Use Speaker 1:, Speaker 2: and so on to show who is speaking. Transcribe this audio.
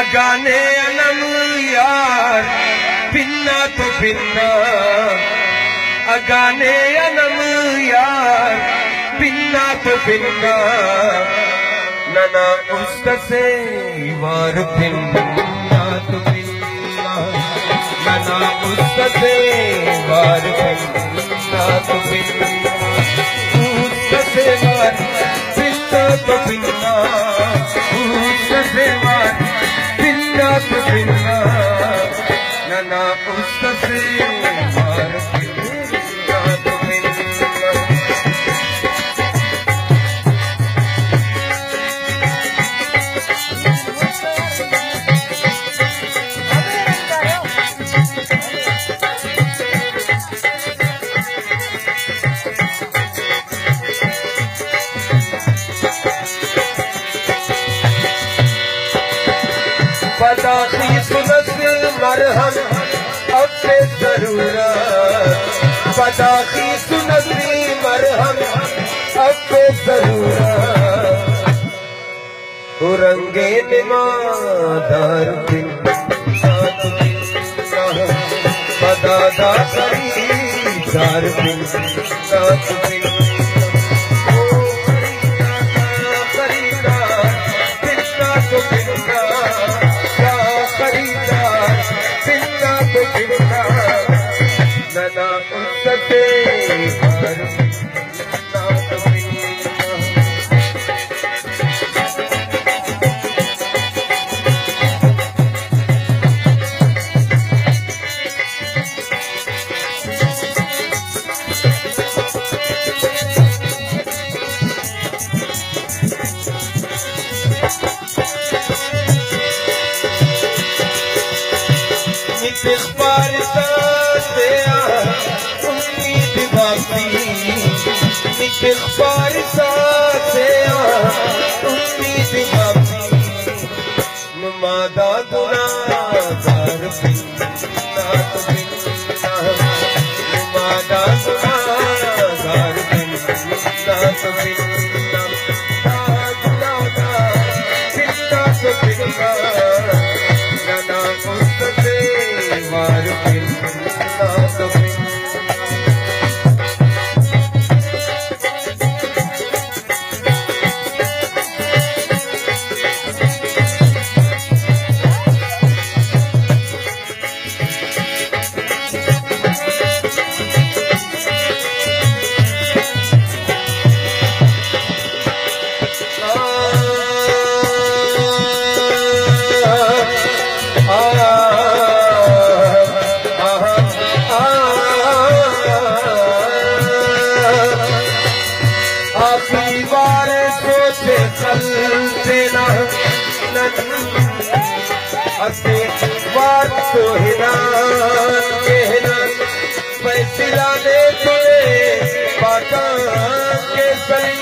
Speaker 1: अगाने अलम यार पिन्ना तो पिन्ना अगाने अलम यार पिन्ना तो पिन्ना नना उस्तसे वार पिन्ना तो पिन्ना नना उस्तसे वार पिन्ना तो पिन्ना उस्तसे वार पिन्ना तो पिन्ना उस्तसे वार पिन्ना तो पिन्ना नना उस्तसे वार पिन्ना तो पिन्ना बदाखी सुनत मरहम अब पे जरूरत बदाखी सुनत मरहम अब पे जरूरत तो रंगे निमादार बिन बदादा खरीदार बिन नाथ बिन नना उस्तसे वार पिन्ना तो पिन्ना इख्तियार से उम्मीद बाकी इख्तियार से उम्मीद बाकी नुमादा गुनाहगार पिन्ना तो पिन्ना नुमादा गुनाहगार पिन्ना तो पिन्ना पिन्ना तो पिन्ना नना उस्तसे वार पिन्ना तो पिन्ना आखिरी बार सोचे चलते ना असे बात तो हिना कहना फैसला दे तुझे बाटा के सही